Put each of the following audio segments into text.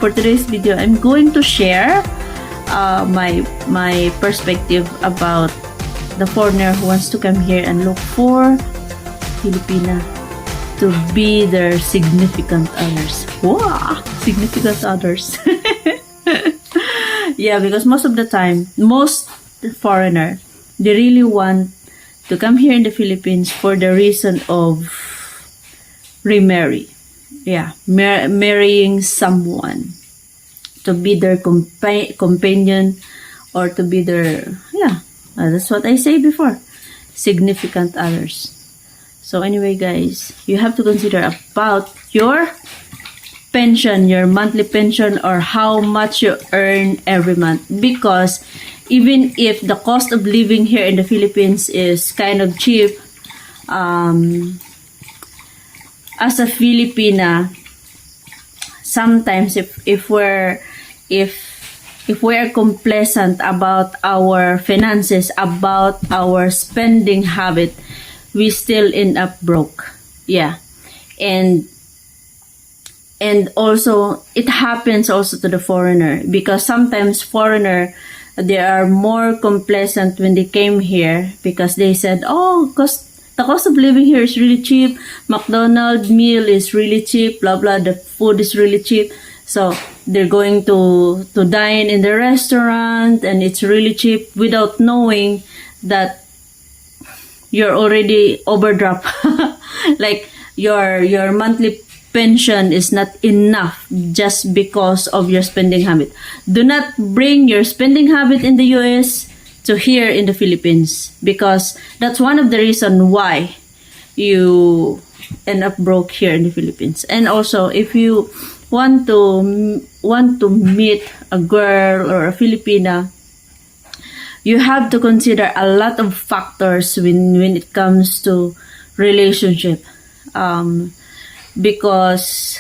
for today's video, I'm going to share my perspective about the foreigner who wants to come here and look for Filipina to be their significant others. Wow, significant others. Yeah, because most of the time, most foreigner, they really want to come here in the Philippines for the reason of remarry. Yeah, marrying someone to be their companion or to be their, that's what I say before, significant others. So anyway, guys, you have to consider about your pension, your monthly pension, or how much you earn every month, because even if the cost of living here in the Philippines is kind of cheap, as a Filipina, sometimes if we're complacent about our finances, about our spending habit, we still end up broke. Yeah. And also it happens also to the foreigner, because sometimes foreigner, they are more complacent when they came here because they said, oh, the cost of living here is really cheap. McDonald's meal is really cheap, blah, blah. The food is really cheap. So they're going to dine in the restaurant and it's really cheap, without knowing that you're already overdraft. Like your monthly pension is not enough just because of your spending habit. Do not bring your spending habit in the US to here in the Philippines, because that's one of the reasons why you end up broke here in the Philippines. And also, if you want to meet a girl or a Filipina, you have to consider a lot of factors when it comes to relationship, because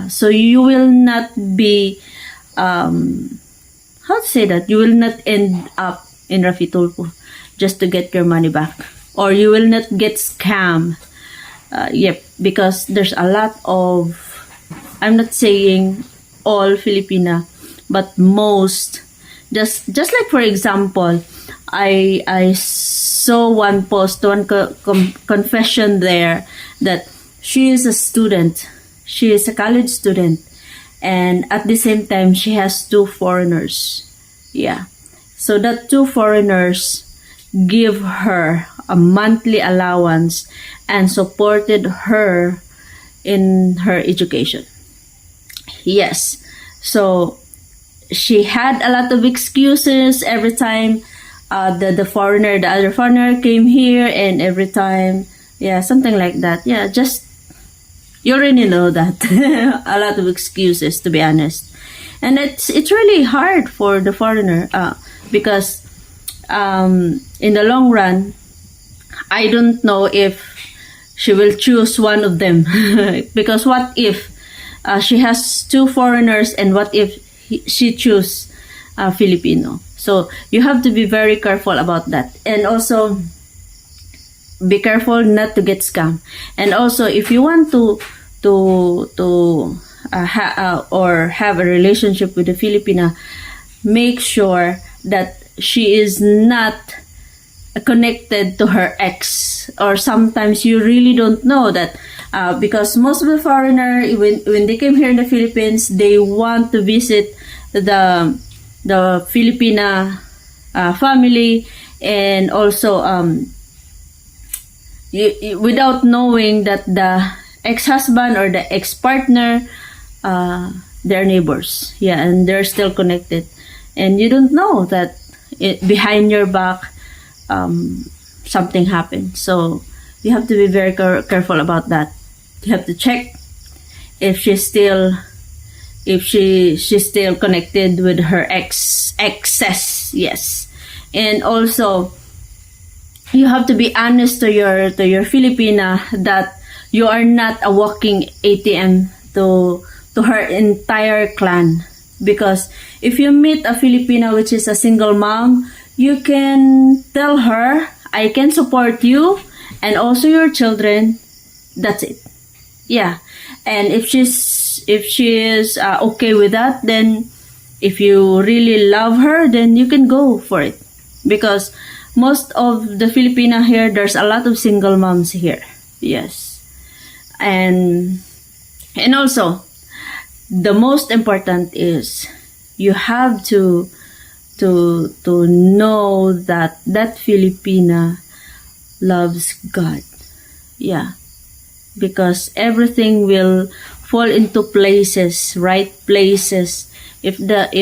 so you will not be how to say that, you will not end up in Rafi Tulfo just to get your money back, or you will not get scammed. Because there's a lot of, I'm not saying all Filipina, but most, just like for example, I saw one post, one confession there, that she is a student, she is a college student, and at the same time she has two foreigners. Yeah. So that two foreigners give her a monthly allowance and supported her in her education. Yes. So she had a lot of excuses every time the other foreigner came here, and every time, something like that. Yeah, just, you already know that. A lot of excuses, to be honest. And it's really hard for the foreigner, because in the long run, I don't know if she will choose one of them. Because what if she has two foreigners, and what if she choose Filipino? So you have to be very careful about that, and also be careful not to get scammed. And also, if you want to have a relationship with a Filipina, make sure that she is not connected to her ex. Or sometimes you really don't know that, because most of the foreigner, when they came here in the Philippines, they want to visit the Filipina family, and also without knowing that the ex-husband or the ex-partner, they're neighbors. Yeah, and they're still connected. And you don't know that behind your back, something happened. So you have to be very careful about that. You have to check if she's still connected with her exes. Yes. And also, you have to be honest to your Filipina that you are not a walking ATM to her entire clan. Because if you meet a Filipina which is a single mom, you can tell her, I can support you and also your children. That's it. Yeah. And if if she is okay with that, then if you really love her, then you can go for it. Because most of the Filipina here, there's a lot of single moms here. Yes. And also, the most important is you have to know that Filipina loves God. Yeah. Because everything will fall into places, right places, if that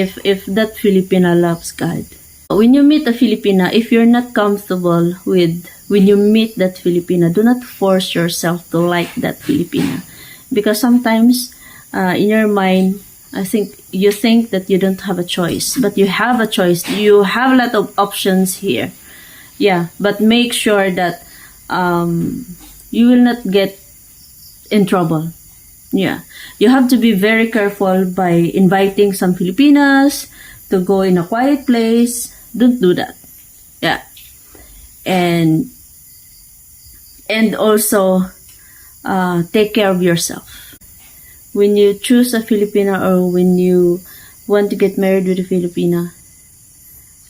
Filipina loves God. When you meet a Filipina, if you're not comfortable with when you meet that Filipina, do not force yourself to like that Filipina. Because sometimes in your mind, I think you think that you don't have a choice, but you have a choice. You have a lot of options here. Yeah, but make sure that you will not get in trouble. Yeah, you have to be very careful by inviting some Filipinas to go in a quiet place. Don't do that. Yeah, and also take care of yourself. When you choose a Filipina or when you want to get married with a Filipina,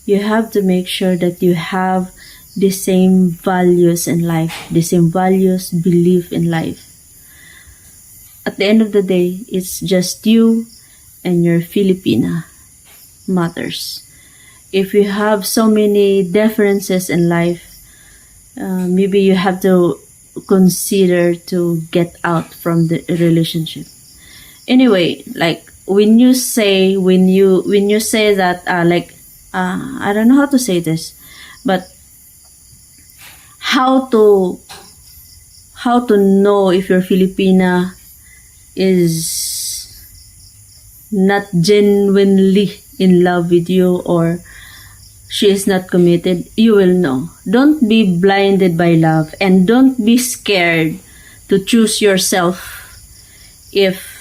you have to make sure that you have the same values in life, the same values, belief in life. At the end of the day, it's just you and your Filipina matters. If you have so many differences in life, maybe you have to consider to get out from the relationship. Anyway, like when you say that I don't know how to say this, but how to know if your Filipina is not genuinely in love with you or she is not committed, you will know. Don't be blinded by love and don't be scared to choose yourself if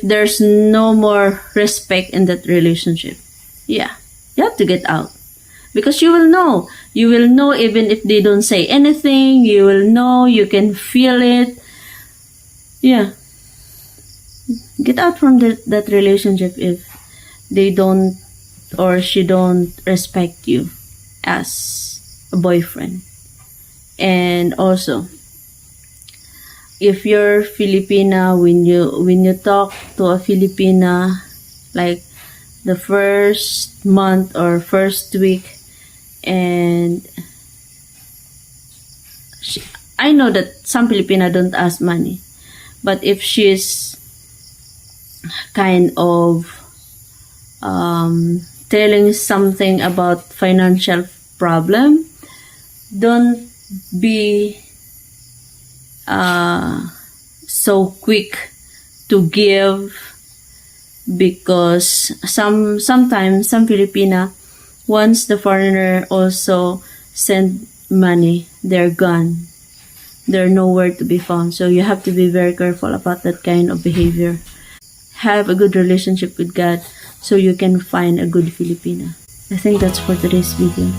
there's no more respect in that relationship. Yeah, you have to get out. Because you will know. You will know even if they don't say anything. You will know. You can feel it. Yeah. Get out from that relationship if they don't or she don't respect you as a boyfriend. And also, if you're Filipina, when you talk to a Filipina, like the first month or first week, and I know that some Filipina don't ask money, but if she's kind of telling something about financial problem, don't be so quick to give, because sometimes some Filipina, once the foreigner also send money, they're gone. They're nowhere to be found. So you have to be very careful about that kind of behavior. Have a good relationship with God so you can find a good Filipina. I think that's for today's video.